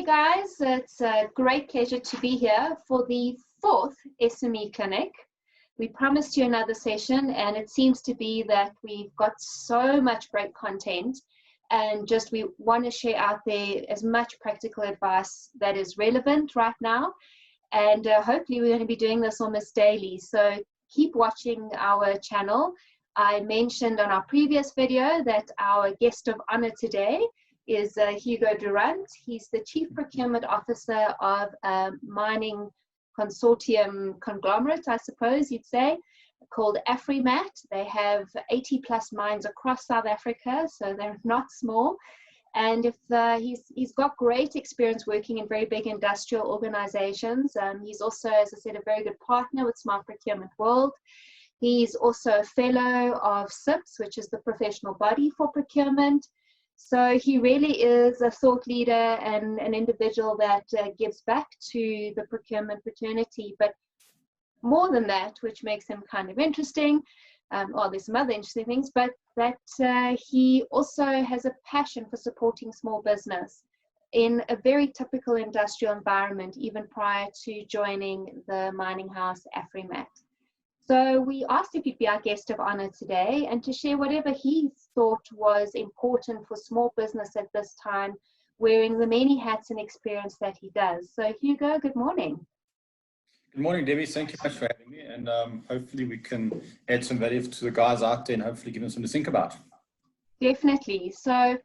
guys, it's a great pleasure to be here for the 4th SME Clinic. We promised you another session, and it seems to be that we've got so much great content, and just we want to share out there as much practical advice that is relevant right now, and hopefully we're going to be doing this almost daily, so keep watching our channel. I mentioned on our previous video that our guest of honor today is Hugo Durant. He's the Chief Procurement Officer of a mining consortium conglomerate, I suppose you'd say, called Afrimat. They have 80 plus mines across South Africa, so they're not small. And if he's got great experience working in very big industrial organizations. He's also, as I said, a very good partner with Smart Procurement World. He's also a fellow of SIPS, which is the professional body for procurement. So he really is a thought leader and an individual that gives back to the procurement fraternity. But more than that, which makes him kind of interesting, well, there's some other interesting things, but that he also has a passion for supporting small business in a very typical industrial environment, even prior to joining the mining house Afrimat. So we asked if he'd be our guest of honor today and to share whatever he thought was important for small business at this time, wearing the many hats and experience that he does. So Hugo, good morning. Good morning, Debbie. Thank you much for having me. And hopefully we can add some value to the guys out there and hopefully give them something to think about. Definitely. So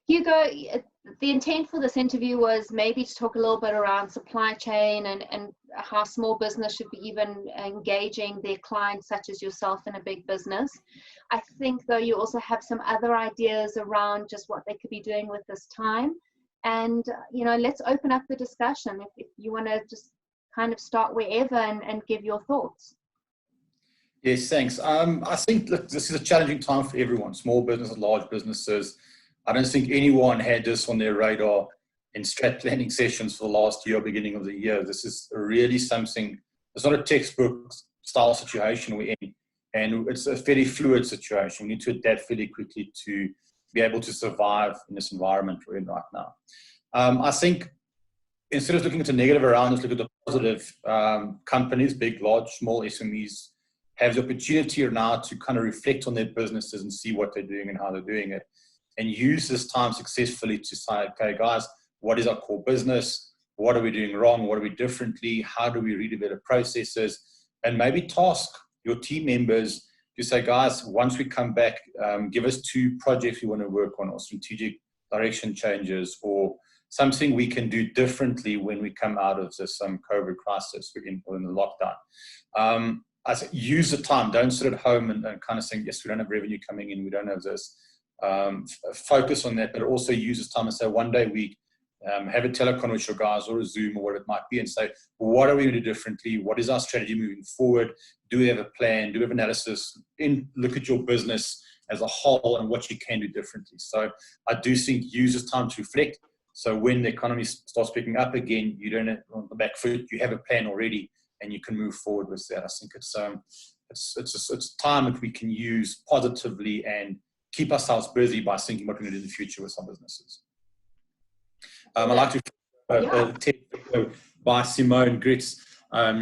Hugo, the intent for this interview was maybe to talk a little bit around supply chain and how small business should be even engaging their clients such as yourself in a big business. I think though you also have some other ideas around just what they could be doing with this time. And, you know, let's open up the discussion if you want to just kind of start wherever and give your thoughts. Yes, thanks. I think, look, this is a challenging time for everyone, small businesses, large businesses. I don't think anyone had this on their radar in strat planning sessions for the last year, beginning of the year. This is really something, it's not a textbook style situation we're in, and it's a very fluid situation. We need to adapt fairly quickly to be able to survive in this environment we're in right now. I think instead of looking at the negative around us, look at the positive. Companies, big, large, small SMEs, have the opportunity now to kind of reflect on their businesses and see what they're doing and how they're doing it, and use this time successfully to say, okay, guys, what is our core business? What are we doing wrong? What are we differently? How do we redevelop processes? And maybe task your team members to say, guys, once we come back, give us 2 projects we want to work on, or strategic direction changes, or something we can do differently when we come out of this COVID crisis or in the lockdown. I say use the time. Don't sit at home and kind of saying, yes, we don't have revenue coming in, we don't have this. Focus on that, but also use this time and say, one day we have a telecon with your guys or a Zoom or whatever it might be, and say, what are we going to do differently? What is our strategy moving forward? Do we have a plan? Do we have analysis? Look at your business as a whole and what you can do differently. So I do think use this time to reflect. So when the economy starts picking up again, you don't have on the back foot, you have a plan already and you can move forward with that. I think it's time that we can use positively and keep ourselves busy by thinking what we're going to do in the future with some businesses. I like to TED by Simone Giertz.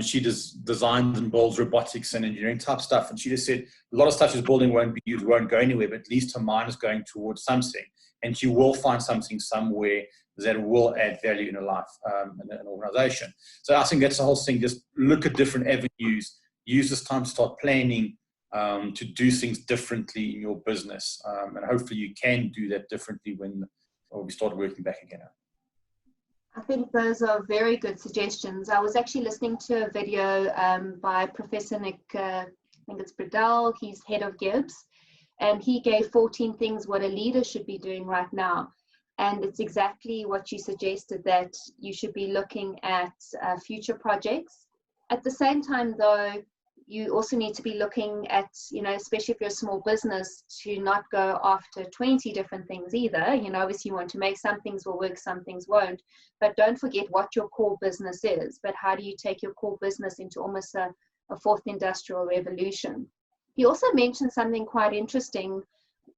She designs and builds robotics and engineering type stuff, and she just said a lot of stuff she's building won't be used, won't go anywhere, but at least her mind is going towards something, and she will find something somewhere that will add value in her life and an organization. So I think that's the whole thing. Just look at different avenues, use this time to start planning, to do things differently in your business, and hopefully you can do that differently when we start working back again. I think those are very good suggestions. I was actually listening to a video by Professor Nick, I think it's Bradell, he's head of Giertz, and he gave 14 things what a leader should be doing right now. And it's exactly what you suggested, that you should be looking at future projects. At the same time though, you also need to be looking at, you know, especially if you're a small business, to not go after 20 different things either. You know, obviously you want to make some things will work, some things won't, but don't forget what your core business is. But how do you take your core business into almost a 4th industrial revolution? He also mentioned something quite interesting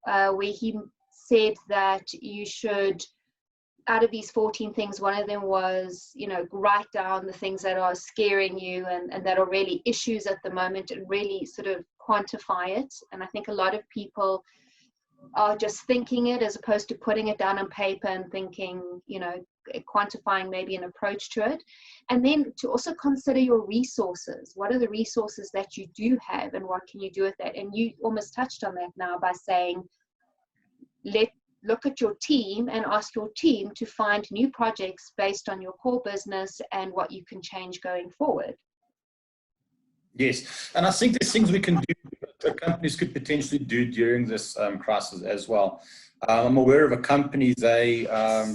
where he said that you should out of these 14 things, one of them was, you know, write down the things that are scaring you and that are really issues at the moment, and really sort of quantify it. And I think a lot of people are just thinking it as opposed to putting it down on paper and thinking, you know, quantifying maybe an approach to it. And then to also consider your resources. What are the resources that you do have, and what can you do with that? And you almost touched on that now by saying, look at your team and ask your team to find new projects based on your core business and what you can change going forward. Yes, and I think there's things we can do, that companies could potentially do during this crisis as well. I'm aware of a company, they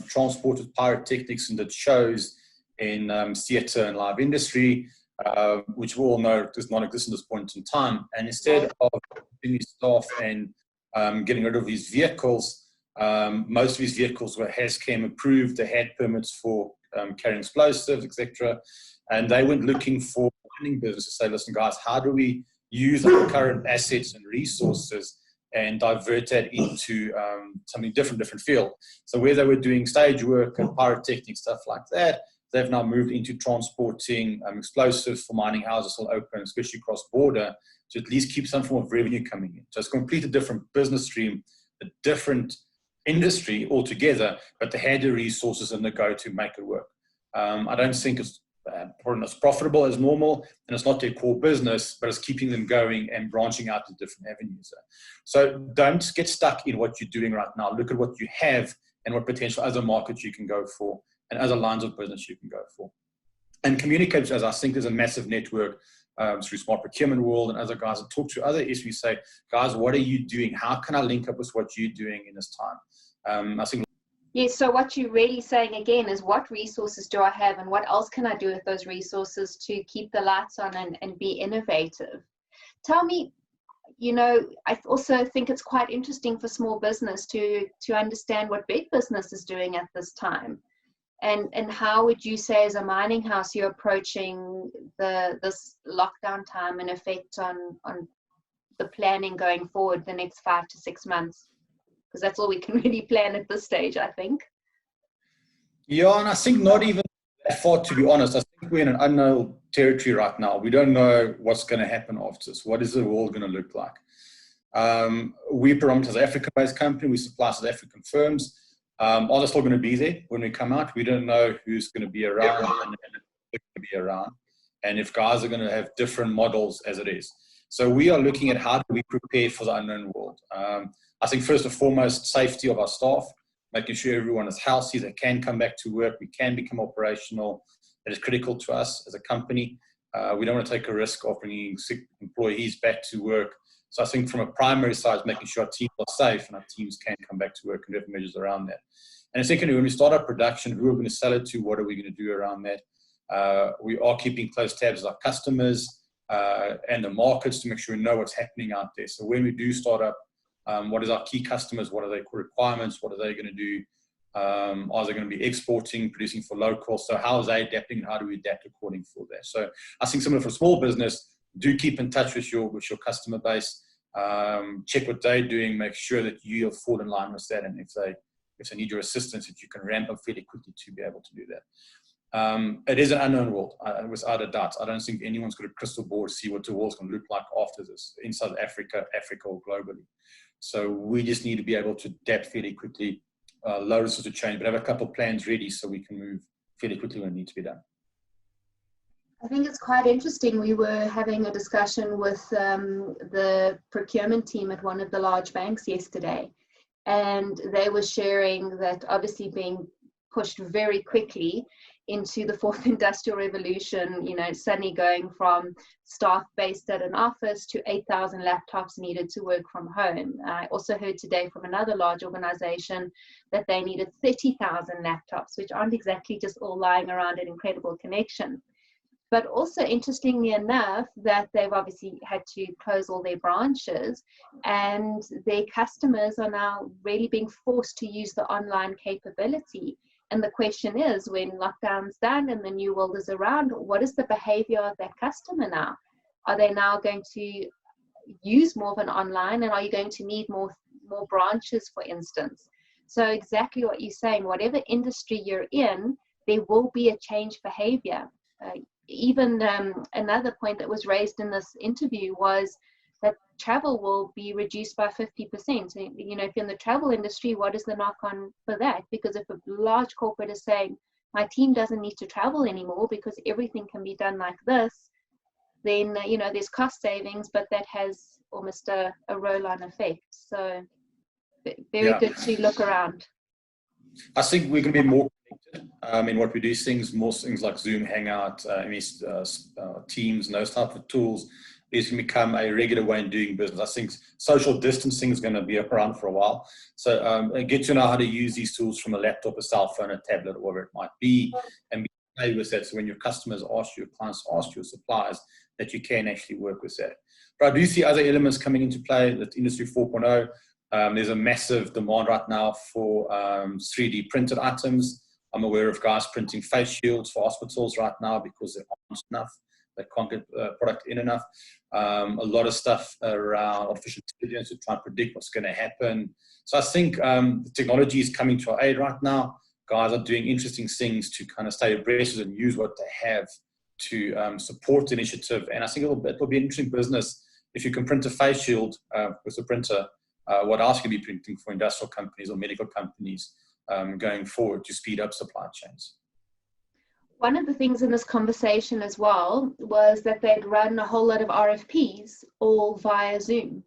transported pyrotechnics and did shows in theatre and live industry, which we all know does not exist at this point in time. And instead of keeping these staff and getting rid of these vehicles, most of these vehicles were HAZCAM approved, they had permits for carrying explosives, etc. And they went looking for mining business to say, listen guys, how do we use our current assets and resources and divert that into something different field. So where they were doing stage work and pyrotechnic stuff like that, they've now moved into transporting explosives for mining houses still open, especially cross border, to at least keep some form of revenue coming in. So it's a completely different business stream, a different industry altogether, but they had the resources and the go to make it work. I don't think it's as profitable as normal, and it's not their core business, but it's keeping them going and branching out to different avenues. So don't get stuck in what you're doing right now. Look at what you have and what potential other markets you can go for and other lines of business you can go for. And communicate, as I think there's a massive network through Smart Procurement World and other guys that talk to other SMEs, say, guys, what are you doing? How can I link up with what you're doing in this time? I think. Yes, so what you're really saying again is, what resources do I have and what else can I do with those resources to keep the lights on and be innovative? Tell me, you know, I also think it's quite interesting for small business to understand what big business is doing at this time. And how would you say, as a mining house, you're approaching this lockdown time and effect on the planning going forward the next 5 to 6 months? Because that's all we can really plan at this stage, I think. Yeah, and I think not even that far, to be honest. I think we're in an unknown territory right now. We don't know what's going to happen after this. What is the world going to look like? We Procurement as an Africa-based company, we supply South African firms. Are they still going to be there when we come out? We don't know who's going to be around and who's going to be around, and if guys are going to have different models as it is. So we are looking at how do we prepare for the unknown world. I think first and foremost, safety of our staff, making sure everyone is healthy, they can come back to work, we can become operational. That is critical to us as a company. We don't want to take a risk of bringing sick employees back to work. So I think from a primary side, making sure our teams are safe and our teams can come back to work and have measures around that. And secondly, when we start our production, who are we going to sell it to? What are we going to do around that? We are keeping close tabs with our customers and the markets to make sure we know what's happening out there. So when we do start up, what is our key customers? What are their core requirements? What are they going to do? Are they going to be exporting, producing for local? So how is they adapting? And how do we adapt according for that? So I think similar for small business, do keep in touch with your customer base. Check what they're doing. Make sure that you fall in line with that. And if they need your assistance, that you can ramp up fairly quickly to be able to do that. It is an unknown world, without a doubt. I don't think anyone's got a crystal ball to see what the world's going to look like after this in South Africa, or globally. So we just need to be able to adapt fairly quickly, low risk to change, but have a couple of plans ready so we can move fairly quickly when it needs to be done. I think it's quite interesting. We were having a discussion with the procurement team at one of the large banks yesterday, and they were sharing that obviously being pushed very quickly into the fourth industrial revolution, you know, suddenly going from staff based at an office to 8,000 laptops needed to work from home. I also heard today from another large organization that they needed 30,000 laptops, which aren't exactly just all lying around an incredible connection. But also, interestingly enough, that they've obviously had to close all their branches, and their customers are now really being forced to use the online capability. And the question is, when lockdown's done and the new world is around, what is the behavior of that customer now? Are they now going to use more of an online, and are you going to need more branches, for instance? So exactly what you're saying, whatever industry you're in, there will be a change behavior. Even another point that was raised in this interview was that travel will be reduced by 50%. You know, if you're in the travel industry, what is the knock on for that? Because if a large corporate is saying, my team doesn't need to travel anymore because everything can be done like this, then, you know, there's cost savings, but that has almost a roll-on effect. So very good to look around. I think we can be more connected in what we do. More things like Zoom, Hangout, Teams, and those type of tools is going to become a regular way in doing business. I think social distancing is going to be around for a while. So get to know how to use these tools from a laptop, a cell phone, a tablet, or whatever it might be, and be okay with that. So when your customers ask you, your clients ask your suppliers, that you can actually work with that. But I do see other elements coming into play. That Industry 4.0. There's a massive demand right now for 3D printed items. I'm aware of guys printing face shields for hospitals right now because there aren't enough. They can't get product in enough. A lot of stuff around artificial intelligence to try and predict what's going to happen. So I think the technology is coming to our aid right now. Guys are doing interesting things to kind of stay abreast and use what they have to support the initiative. And I think it'll be an interesting business if you can print a face shield with a printer. What else can be printing for industrial companies or medical companies going forward to speed up supply chains? One of the things in this conversation as well was that they'd run a whole lot of RFPs all via Zoom.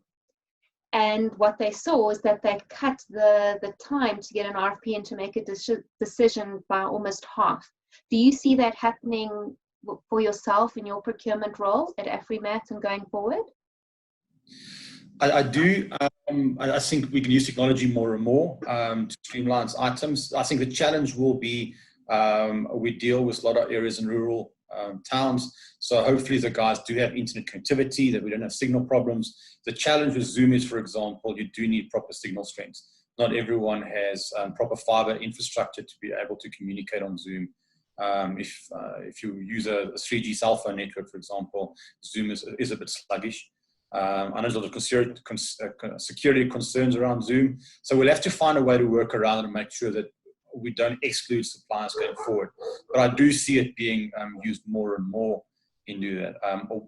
And what they saw is that they'd cut the time to get an RFP and to make a decision by almost half. Do you see that happening for yourself in your procurement role at Afrimat and going forward? I do. I think we can use technology more and more to streamline items. I think the challenge will be we deal with a lot of areas in rural towns. So hopefully the guys do have internet connectivity, that we don't have signal problems. The challenge with Zoom is, for example, you do need proper signal strength. Not everyone has proper fiber infrastructure to be able to communicate on Zoom. If you use a 3G cell phone network, for example, Zoom is a bit sluggish. I know there's a lot of security concerns around Zoom. So we'll have to find a way to work around it and make sure that we don't exclude suppliers going forward. But I do see it being used more and more into that.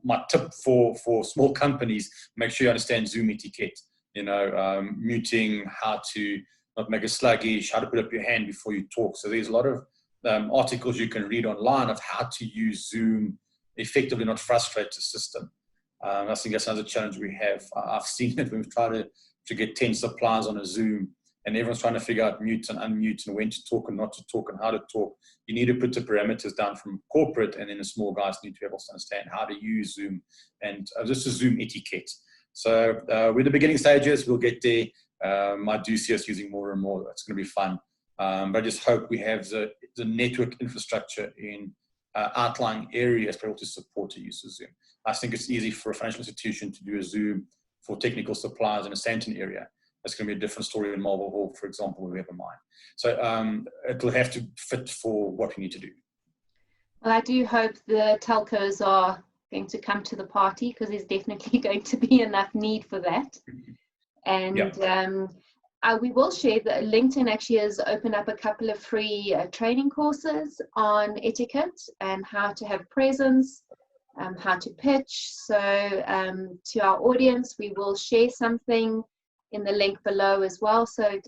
My tip for small companies, make sure you understand Zoom etiquette, you know, muting, how to not make it sluggish, how to put up your hand before you talk. So there's a lot of articles you can read online of how to use Zoom effectively, not frustrate the system. I think that's another challenge we have. I've seen it when we've tried to get 10 suppliers on a Zoom and everyone's trying to figure out mute and unmute and when to talk and not to talk and how to talk. You need to put the parameters down from corporate, and then the small guys need to be able to understand how to use Zoom and this is Zoom etiquette. So we're in the beginning stages, we'll get there. I do see us using more and more. It's going to be fun. But I just hope we have the network infrastructure in outlying areas for able to support the use of Zoom. I think it's easy for a financial institution to do a Zoom for technical suppliers in a Sandton area. That's going to be a different story in Marble Hall, for example, where we have a mine. So it will have to fit for what we need to do. Well, I do hope the telcos are going to come to the party, because there's definitely going to be enough need for that. And we will share that LinkedIn actually has opened up a couple of free training courses on etiquette and how to have presence, how to pitch. So to our audience, we will share something in the link below as well. So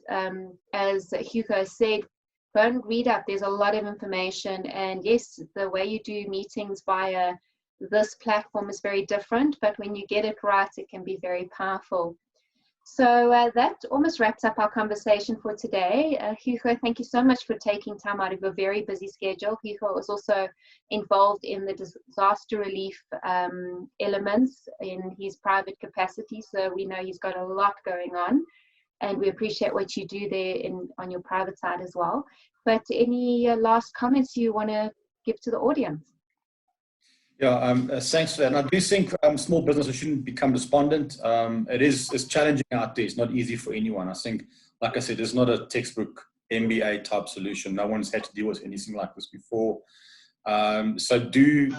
as Hugo said, go and read up. There's a lot of information. And yes, the way you do meetings via this platform is very different, but when you get it right, it can be very powerful. So that almost wraps up our conversation for today. Hugo, thank you so much for taking time out of your very busy schedule. Hugo was also involved in the disaster relief elements in his private capacity, so we know he's got a lot going on, and we appreciate what you do there on your private side as well. But any last comments you want to give to the audience? Yeah, thanks for that. And I do think small businesses shouldn't become despondent. It's challenging out there. It's not easy for anyone. I think, like I said, it's not a textbook MBA type solution. No one's had to deal with anything like this before. So do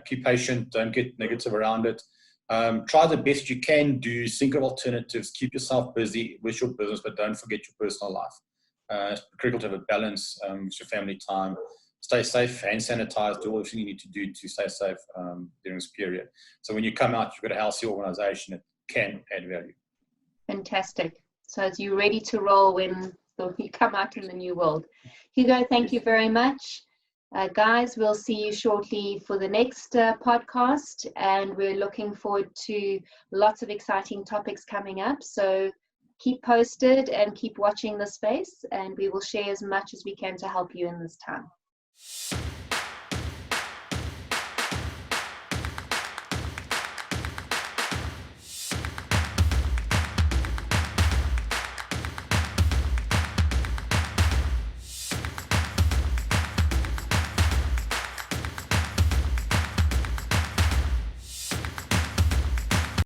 keep patient. Don't get negative around it. Try the best you can do, think of alternatives, keep yourself busy with your business, but don't forget your personal life. It's critical to have a balance with your family time. Stay safe, hand sanitize, do everything you need to do to stay safe during this period. So when you come out, you've got a healthy organization that can add value. Fantastic. So as you're ready to roll when you come out in the new world. Hugo, thank you very much. Guys, we'll see you shortly for the next podcast, and we're looking forward to lots of exciting topics coming up. So keep posted and keep watching the space, and we will share as much as we can to help you in this time.